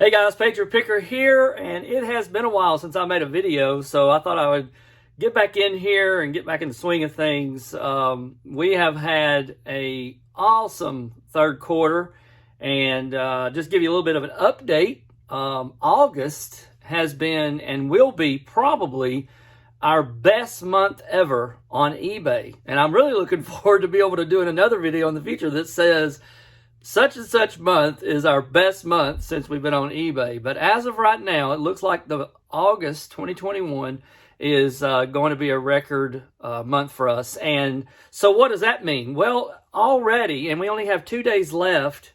Hey guys, Patriot Picker here, and it has been a while since I made a video, so I thought I would get back in here and get back in the swing of things. We have had a awesome third quarter, and just give you a little bit of an update. August has been and will be probably our best month ever on eBay, and I'm really looking forward to be able to doing another video in the future that says such and such month is our best month since we've been on eBay. But as of right now, it looks like the August 2021 is going to be a record month for us. And so what does that mean? Well, already, and we only have 2 days left.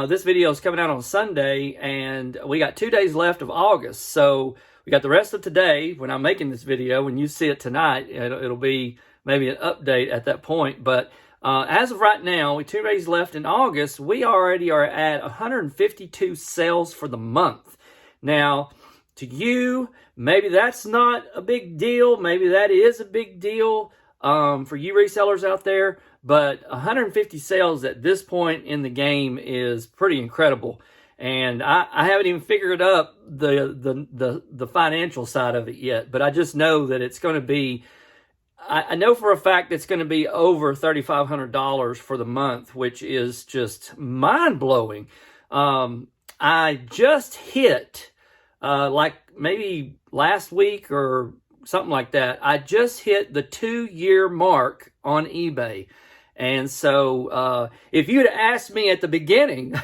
This video is coming out on Sunday, and we got 2 days left of August. So we got the rest of today when I'm making this video. When you see it tonight, it'll be maybe an update at that point. But as of right now, with 2 days left in August, we already are at 152 sales for the month. Now, to you, maybe that's not a big deal. Maybe that is a big deal for you resellers out there. But 150 sales at this point in the game is pretty incredible. And I haven't even figured up the financial side of it yet. But I just know that it's going to be, I know for a fact it's going to be over $3,500 for the month, which is just mind-blowing. I just hit, like maybe last week or something like that, I just hit the 2-year mark on eBay. And so if you'd asked me at the beginning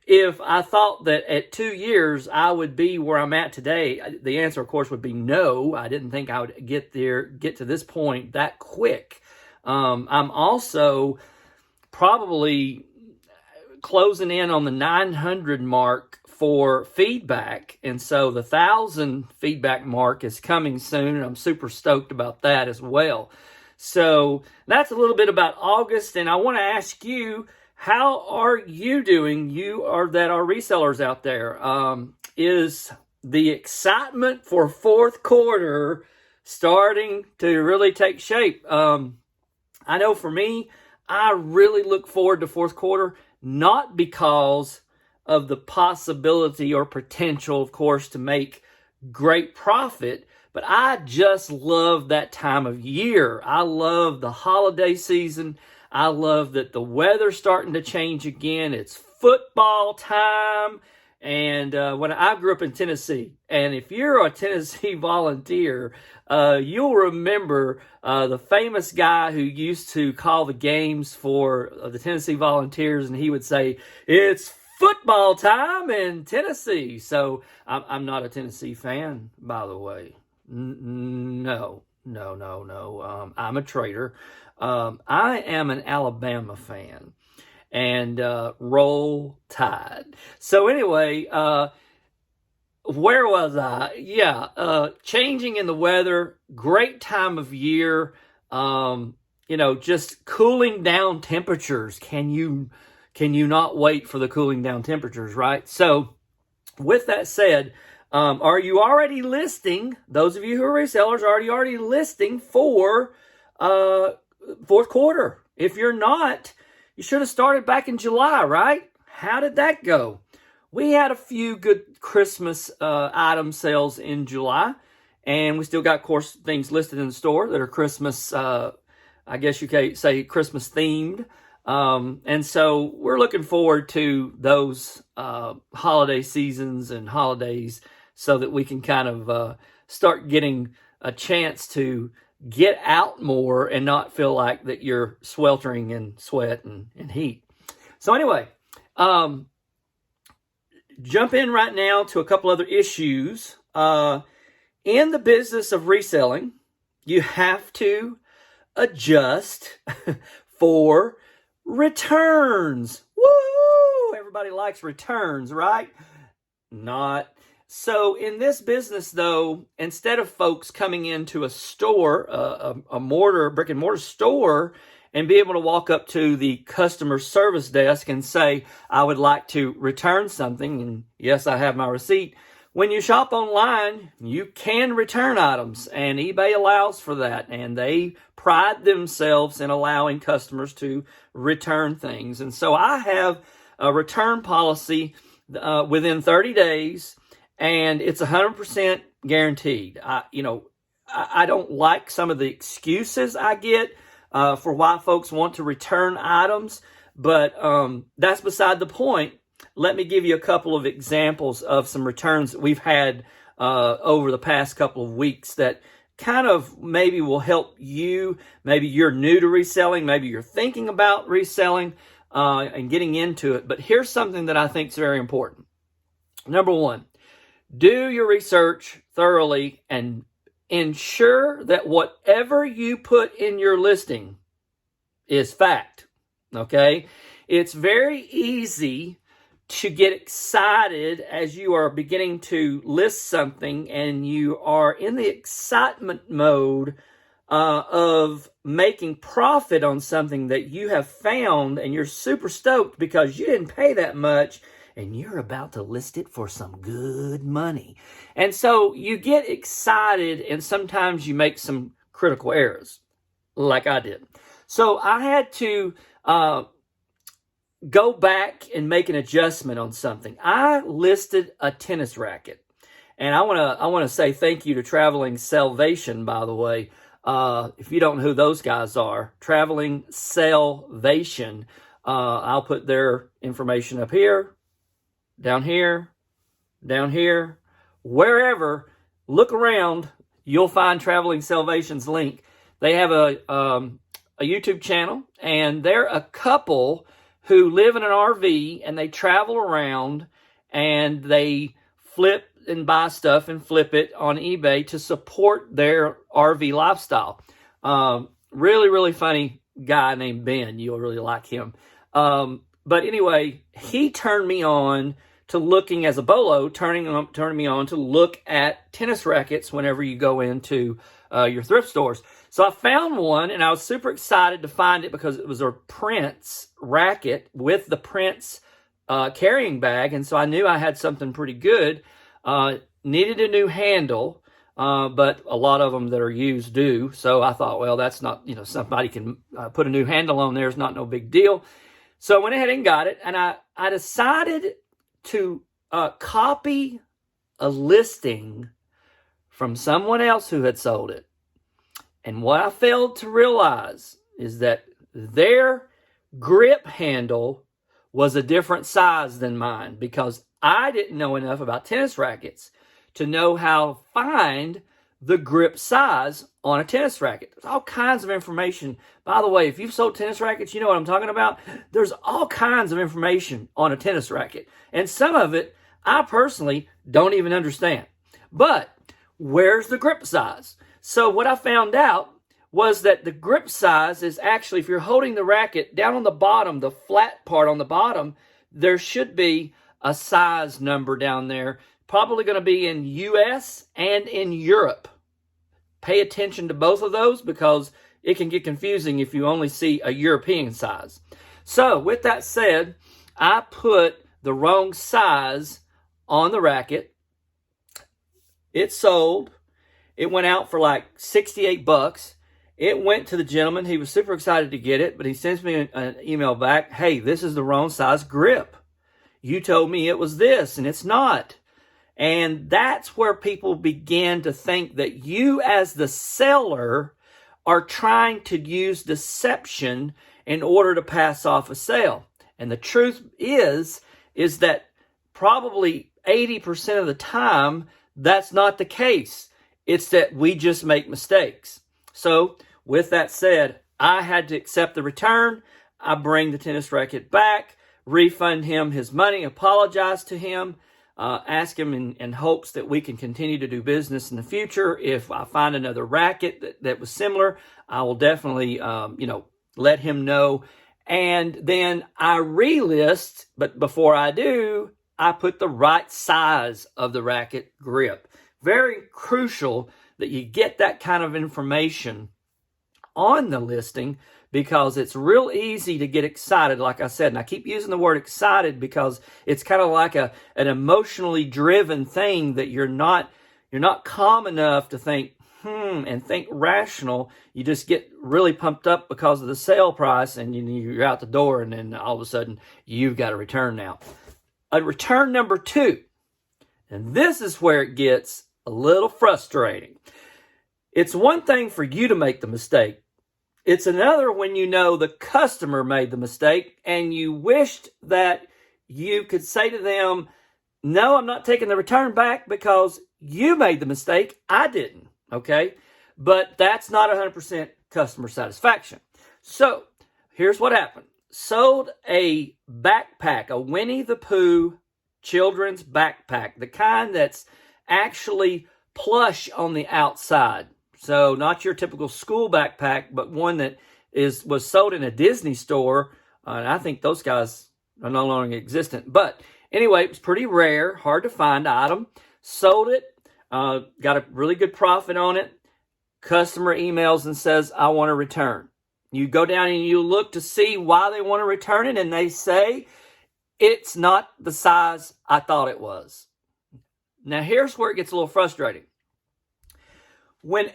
if I thought that at 2 years I would be where I'm at today, the answer, of course, would be no. I didn't think I would get to this point that quick. I'm also probably closing in on the 900 mark for feedback. And so the 1,000 feedback mark is coming soon, and I'm super stoked about that as well. So that's a little bit about August, and I want to ask you, how are you doing? You are that are resellers out there. Is the excitement for fourth quarter starting to really take shape? I know for me, I really look forward to fourth quarter, not because of the possibility or potential, of course, to make great profit, but I just love that time of year. I love the holiday season. I love that the weather's starting to change again. It's football time. And when I grew up in Tennessee, and if you're a Tennessee Volunteer, you'll remember the famous guy who used to call the games for the Tennessee Volunteers, and he would say, "It's football time in Tennessee." So I'm not a Tennessee fan, by the way. No. I'm a traitor. I am an Alabama fan, and roll Tide. So anyway, where was I? Yeah, changing in the weather, great time of year. Just cooling down temperatures. Can you not wait for the cooling down temperatures, right? So with that said, are you already listing, those of you who are resellers, are you already listing for fourth quarter? If you're not, you should have started back in July, right? How did that go? We had a few good Christmas item sales in July, and we still got, of course, things listed in the store that are Christmas, I guess you could say Christmas themed. And so we're looking forward to those holiday seasons and holidays so that we can kind of start getting a chance to get out more and not feel like that you're sweltering in sweat and heat. So anyway, jump in right now to a couple other issues. In the business of reselling, you have to adjust for returns. Woo! Everybody likes returns, right? Not. So in this business, though, instead of folks coming into a store, a brick and mortar store, and be able to walk up to the customer service desk and say, "I would like to return something," and yes, I have my receipt. When you shop online, you can return items, and eBay allows for that, and they pride themselves in allowing customers to return things. And so I have a return policy within 30 days, and it's 100% guaranteed. I don't like some of the excuses I get for why folks want to return items, but that's beside the point. Let me give you a couple of examples of some returns that we've had over the past couple of weeks that kind of maybe will help you. Maybe you're new to reselling. Maybe you're thinking about reselling and getting into it. But here's something that I think is very important. Number one, do your research thoroughly and ensure that whatever you put in your listing is fact. Okay? It's very easy to get excited as you are beginning to list something and you are in the excitement mode of making profit on something that you have found, and you're super stoked because you didn't pay that much and you're about to list it for some good money. And so you get excited and sometimes you make some critical errors like I did. So I had to go back and make an adjustment on something. I listed a tennis racket, and I want to say thank you to Traveling Salvation, by the way. If you don't know who those guys are, Traveling Salvation. I'll put their information up here, down here, wherever. Look around, you'll find Traveling Salvation's link. They have a YouTube channel, and they're a couple who live in an RV, and they travel around and they flip and buy stuff and flip it on eBay to support their RV lifestyle. Really, really funny guy named Ben. You'll really like him. But anyway, he turned me on to looking as a bolo, turning me on to look at tennis rackets whenever you go into your thrift stores. So I found one, and I was super excited to find it because it was a Prince racket with the Prince carrying bag, and so I knew I had something pretty good. Needed a new handle, but a lot of them that are used do. So I thought, well, that's not, somebody can put a new handle on there. It's not no big deal. So I went ahead and got it, and I decided to copy a listing from someone else who had sold it. And what I failed to realize is that their grip handle was a different size than mine, because I didn't know enough about tennis rackets to know how to find the grip size on a tennis racket. There's all kinds of information. By the way, if you've sold tennis rackets, you know what I'm talking about. There's all kinds of information on a tennis racket. And some of it, I personally don't even understand. But where's the grip size? So what I found out was that the grip size is actually, if you're holding the racket down on the bottom, the flat part on the bottom, there should be a size number down there, probably going to be in US and in Europe. Pay attention to both of those because it can get confusing if you only see a European size. So with that said, I put the wrong size on the racket. It sold. It went out for like $68. It went to the gentleman. He was super excited to get it, but he sends me an email back. Hey, this is the wrong size grip. You told me it was this, and it's not. And that's where people began to think that you as the seller are trying to use deception in order to pass off a sale. And the truth is that probably 80% of the time, that's not the case. It's that we just make mistakes. So with that said, I had to accept the return. I bring the tennis racket back, refund him his money, apologize to him, ask him in hopes that we can continue to do business in the future. If I find another racket that was similar, I will definitely, let him know. And then I relist, but before I do, I put the right size of the racket grip. Very crucial that you get that kind of information on the listing, because it's real easy to get excited, like I said. And I keep using the word excited because it's kind of like an emotionally driven thing that you're not calm enough to think, and think rational. You just get really pumped up because of the sale price, and you're out the door, and then all of a sudden, you've got to return now. a return number 2. And this is where it gets a little frustrating. It's one thing for you to make the mistake. It's another when you know the customer made the mistake and you wished that you could say to them, no, I'm not taking the return back because you made the mistake. I didn't. Okay. But that's not 100% customer satisfaction. So here's what happened. Sold a backpack, a Winnie the Pooh children's backpack, the kind that's actually plush on the outside. So not your typical school backpack, but one that was sold in a Disney store. And I think those guys are no longer existent. But anyway, it was pretty rare, hard to find item. Sold it, got a really good profit on it. Customer emails and says, I want to return. You go down and you look to see why they want to return it, and they say, it's not the size I thought it was. Now, here's where it gets a little frustrating.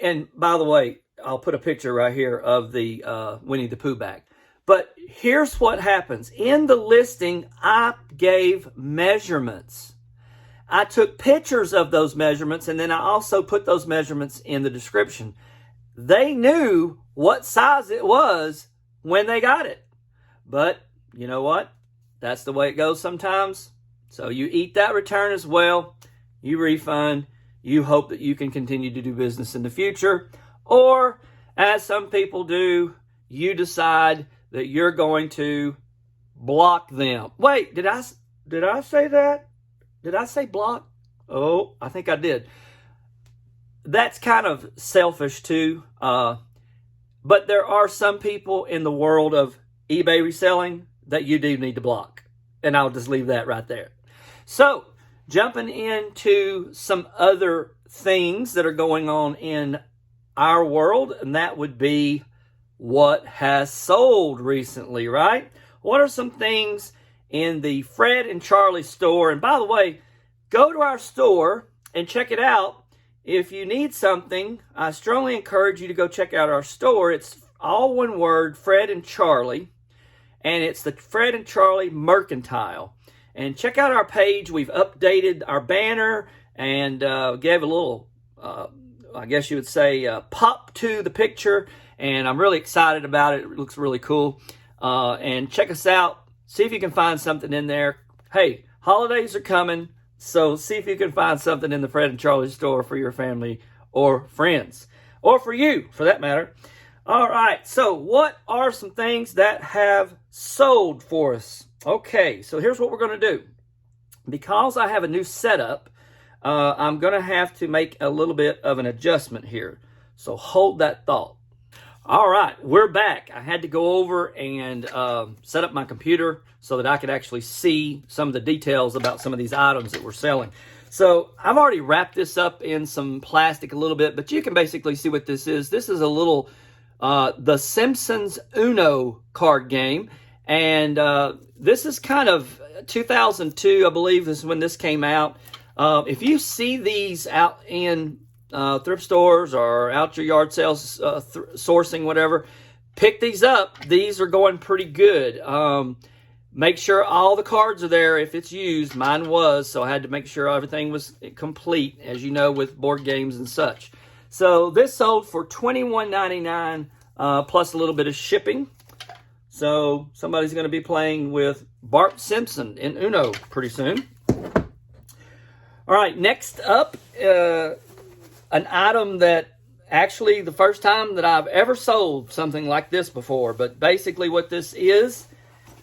And by the way, I'll put a picture right here of the Winnie the Pooh bag. But here's what happens. In the listing, I gave measurements. I took pictures of those measurements, and then I also put those measurements in the description. They knew what size it was when they got it. But you know what? That's the way it goes sometimes. So you eat that return as well. You refund. You hope that you can continue to do business in the future. Or, as some people do, you decide that you're going to block them. Wait, did I say that? Did I say block? Oh, I think I did. That's kind of selfish too. But there are some people in the world of eBay reselling that you do need to block. And I'll just leave that right there. So, jumping into some other things that are going on in our world, and that would be what has sold recently, right? What are some things in the Fred and Charlie store? And by the way, go to our store and check it out. If you need something, I strongly encourage you to go check out our store. It's all one word, Fred and Charlie. And it's the Fred and Charlie Mercantile. And check out our page. We've updated our banner and gave a little, I guess you would say, pop to the picture. And I'm really excited about it. It looks really cool. And check us out. See if you can find something in there. Hey, holidays are coming. So see if you can find something in the Fred and Charlie store for your family or friends. Or for you, for that matter. All right, so what are some things that have sold for us? Okay, so here's what we're going to do. Because I have a new setup, I'm going to have to make a little bit of an adjustment here. So hold that thought. All right, we're back. I had to go over and set up my computer so that I could actually see some of the details about some of these items that we're selling. So I've already wrapped this up in some plastic a little bit, but you can basically see what this is. This is a little, the Simpsons Uno card game. And this is kind of 2002, I believe, is when this came out. If you see these out in thrift stores or out your yard sales, sourcing, whatever, pick these up. These are going pretty good. Make sure all the cards are there if it's used. Mine was, so I had to make sure everything was complete, as you know, with board games and such. So this sold for $21.99 plus a little bit of shipping. So somebody's going to be playing with Bart Simpson in Uno pretty soon. All right, next up, an item that actually the first time that I've ever sold something like this before. But basically what this is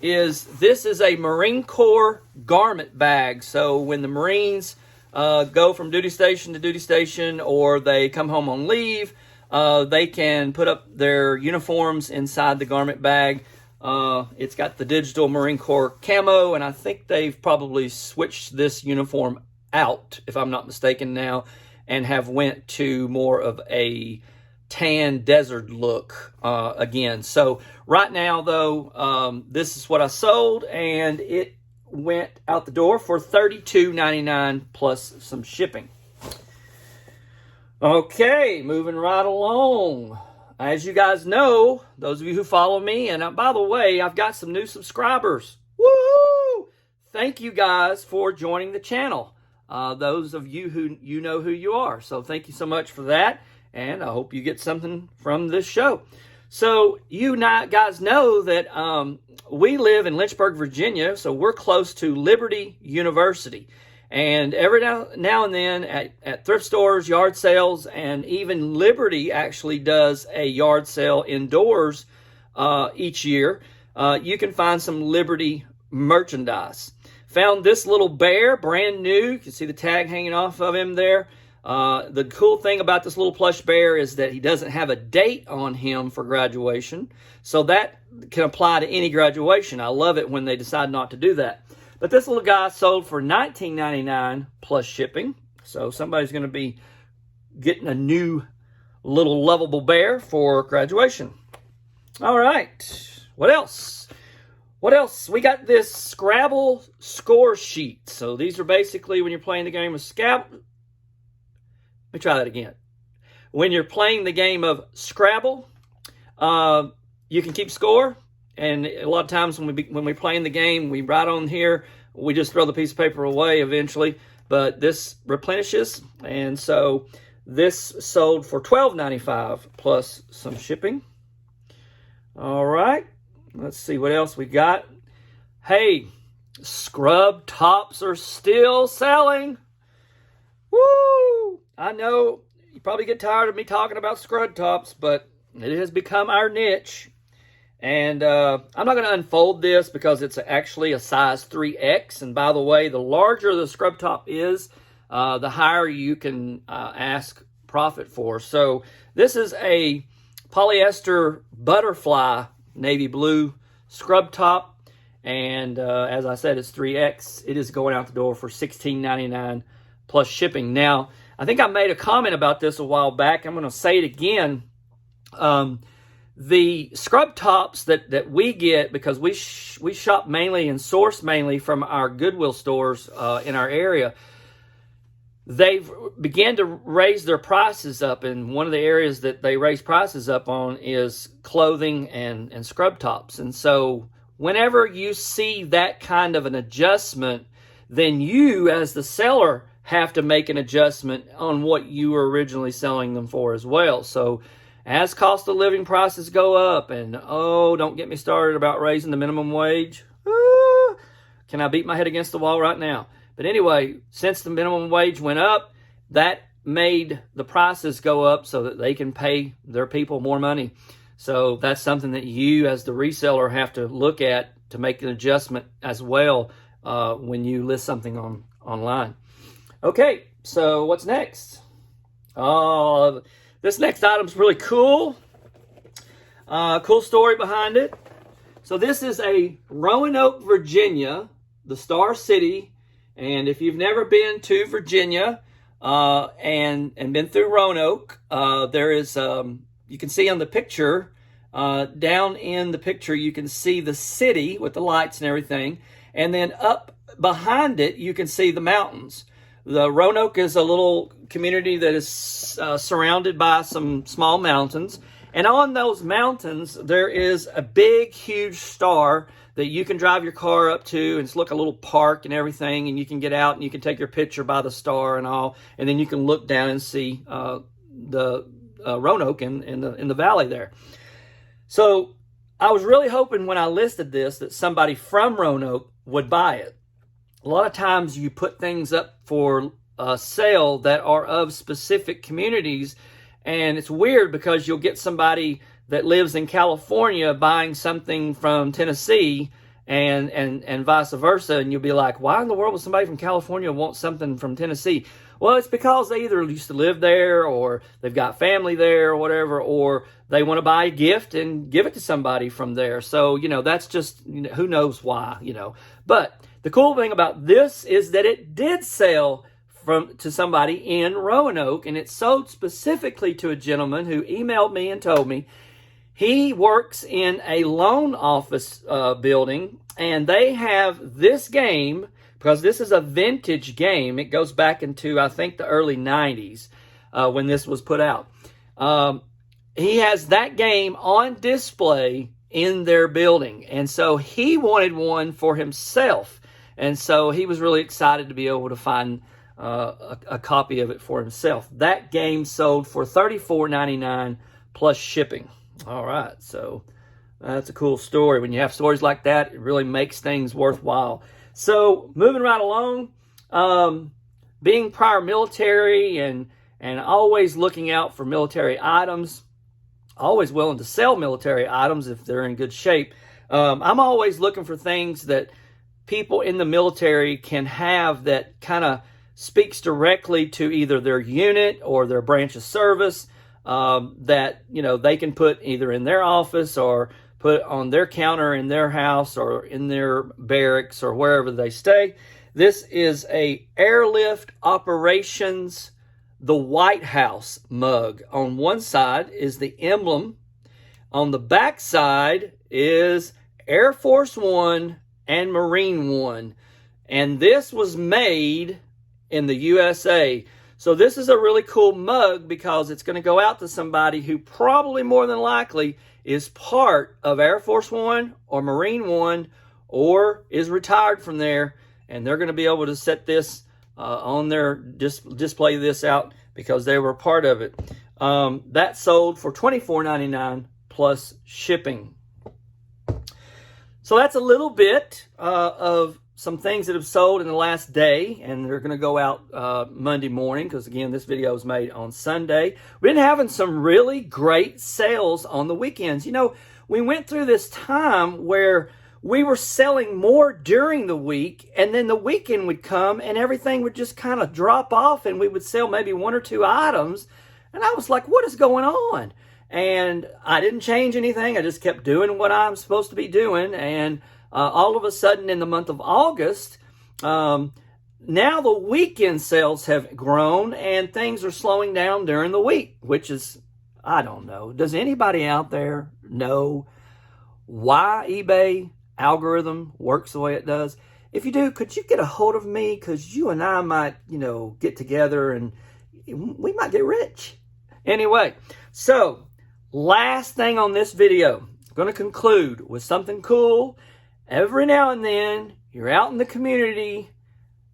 this is a Marine Corps garment bag. So when the Marines go from duty station to duty station, or they come home on leave, they can put up their uniforms inside the garment bag. It's got the digital Marine Corps camo, and I think they've probably switched this uniform out, if I'm not mistaken now, and have went to more of a tan desert look again. So right now, though, this is what I sold, and it went out the door for $32.99 plus some shipping. Okay, moving right along. As you guys know, those of you who follow me, and by the way, I've got some new subscribers. Woo! thank you guys for joining the channel. Those of you who know who you are. So thank you so much for that. And I hope you get something from this show. So you guys know that we live in Lynchburg, Virginia. So we're close to Liberty University. And every now and then at thrift stores, yard sales, and even Liberty actually does a yard sale indoors each year, you can find some Liberty merchandise. Found this little bear, brand new. You can see the tag hanging off of him there. The cool thing about this little plush bear is that he doesn't have a date on him for graduation. So that can apply to any graduation. I love it when they decide not to do that. But this little guy sold for $19.99 plus shipping. So somebody's going to be getting a new little lovable bear for graduation. All right. What else? What else? We got this Scrabble score sheet. So these are basically when you're playing the game of Scrabble. Let me try that again. When you're playing the game of Scrabble, you can keep score. And a lot of times when we play in the game, we write on here, we just throw the piece of paper away eventually. But this replenishes. And so this sold for $12.95 plus some shipping. All right. Let's see what else we got. Hey, scrub tops are still selling. Woo! I know you probably get tired of me talking about scrub tops, but it has become our niche. And I'm not going to unfold this because it's actually a size 3X. And by the way, the larger the scrub top is, the higher you can ask profit for. So this is a polyester butterfly navy blue scrub top. And as I said, it's 3X. It is going out the door for $16.99 plus shipping. Now, I think I made a comment about this a while back. I'm going to say it again. The scrub tops that we get, because we shop mainly and source mainly from our Goodwill stores in our area, they've began to raise their prices up. And one of the areas that they raise prices up on is clothing and scrub tops. And so whenever you see that kind of an adjustment, then you as the seller have to make an adjustment on what you were originally selling them for as well. So as cost of living prices go up, and oh, don't get me started about raising the minimum wage. Can I beat my head against the wall right now? But anyway, since the minimum wage went up, that made the prices go up so that they can pay their people more money. So that's something that you as the reseller have to look at to make an adjustment as well when you list something online. Okay, so what's next? This next item's really cool. Cool story behind it. So this is a Roanoke, Virginia, the Star City. And if you've never been to Virginia and been through Roanoke, there is, you can see on the picture, down in the picture, you can see the city with the lights and everything. And then up behind it, you can see the mountains. The Roanoke is a little community that is surrounded by some small mountains. And on those mountains, there is a big, huge star that you can drive your car up to. And it's like a little park and everything. And you can get out and you can take your picture by the star and all. And then you can look down and see the Roanoke in the valley there. So I was really hoping when I listed this that somebody from Roanoke would buy it. A lot of times you put things up for sale that are of specific communities, and it's weird because you'll get somebody that lives in California buying something from Tennessee and vice versa, and you'll be like, why in the world would somebody from California want something from Tennessee? Well, it's because they either used to live there or they've got family there or whatever, or they want to buy a gift and give it to somebody from there. So, that's just, who knows why, But the cool thing about this is that it did sell to somebody in Roanoke, and it sold specifically to a gentleman who emailed me and told me he works in a loan office building, and they have this game, because this is a vintage game. It goes back into, I think, the early 90s when this was put out. He has that game on display in their building, and so he wanted one for himself. And so he was really excited to be able to find a copy of it for himself. That game sold for $34.99 plus shipping. All right, so that's a cool story. When you have stories like that, it really makes things worthwhile. So moving right along, being prior military and always looking out for military items, always willing to sell military items if they're in good shape. I'm always looking for things that people in the military can have that kind of speaks directly to either their unit or their branch of service, that, you know, they can put either in their office or put on their counter in their house or in their barracks or wherever they stay. This is a Airlift Operations The White House mug. On one side is the emblem. On the back side is Air Force One and Marine One. And this was made in the USA. So this is a really cool mug because it's going to go out to somebody who probably more than likely is part of Air Force One or Marine One or is retired from there, and they're going to be able to set this on their display this out because they were part of it. That sold for $24.99 plus shipping. So that's a little bit of some things that have sold in the last day, and they're going to go out Monday morning because, again, this video was made on Sunday. We've been having some really great sales on the weekends. You know, we went through this time where we were selling more during the week, and then the weekend would come and everything would just kind of drop off, and we would sell maybe one or two items. And I was like, what is going on? And I didn't change anything. I just kept doing what I'm supposed to be doing. And all of a sudden in the month of August, now the weekend sales have grown and things are slowing down during the week, which is, I don't know. Does anybody out there know why eBay algorithm works the way it does? If you do, could you get a hold of me? Because you and I might, you know, get together and we might get rich. Anyway, so last thing on this video, I'm going to conclude with something cool. Every now and then, you're out in the community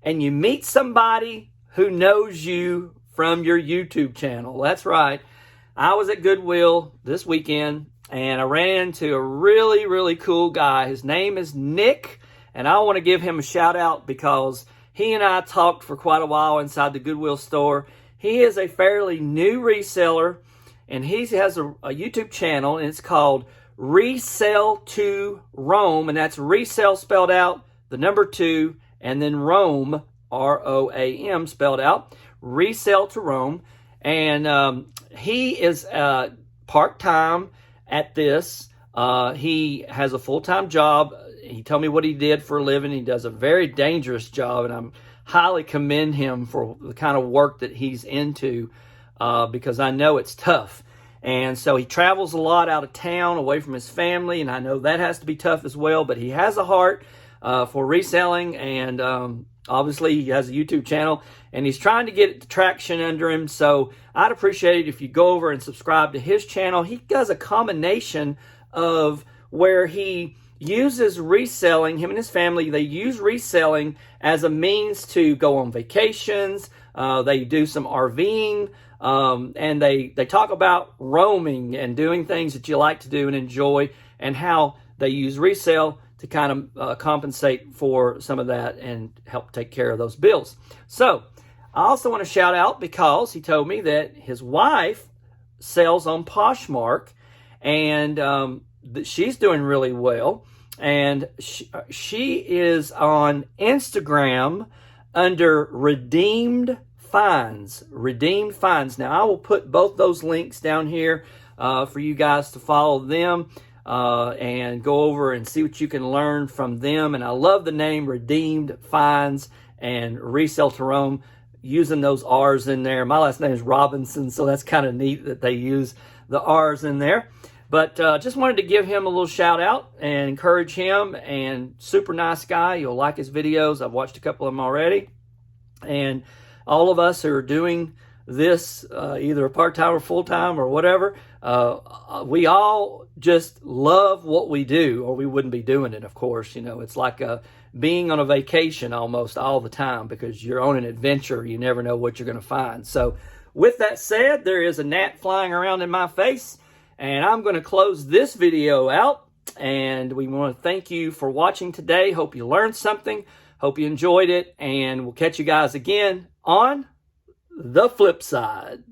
and you meet somebody who knows you from your YouTube channel. That's right. I was at Goodwill this weekend and I ran into a really, really cool guy. His name is Nick, and I want to give him a shout out because he and I talked for quite a while inside the Goodwill store. He is a fairly new reseller, and he has a YouTube channel, and it's called Resell to Roam, and that's resell spelled out, the number 2, and then Roam, R-O-A-M spelled out, Resell to Roam. And he is part-time at this. He has a full-time job. He told me what he did for a living. He does a very dangerous job, and I'm highly commend him for the kind of work that he's into because I know it's tough. And so he travels a lot out of town, away from his family, and I know that has to be tough as well, but he has a heart for reselling, and obviously he has a YouTube channel, and he's trying to get traction under him, so I'd appreciate it if you go over and subscribe to his channel. He does a combination of where he uses reselling, him and his family, they use reselling as a means to go on vacations, they do some RVing, and they talk about roaming and doing things that you like to do and enjoy, and how they use resale to kind of compensate for some of that and help take care of those bills. So I also want to shout out because he told me that his wife sells on Poshmark, and she's doing really well. And she is on Instagram under Redeemed Finds. Redeemed Finds. Now, I will put both those links down here for you guys to follow them and go over and see what you can learn from them. And I love the name Redeemed Finds and Resell to Roam, using those R's in there. My last name is Robinson, so that's kind of neat that they use the R's in there. But just wanted to give him a little shout out and encourage him, and super nice guy. You'll like his videos. I've watched a couple of them already. And all of us who are doing this, either part-time or full-time or whatever. We all just love what we do, or we wouldn't be doing it, of course. You know, it's like being on a vacation almost all the time, because you're on an adventure. You never know what you're going to find. So with that said, there is a gnat flying around in my face, and I'm going to close this video out. And we want to thank you for watching today. Hope you learned something. Hope you enjoyed it. And we'll catch you guys again on the flip side.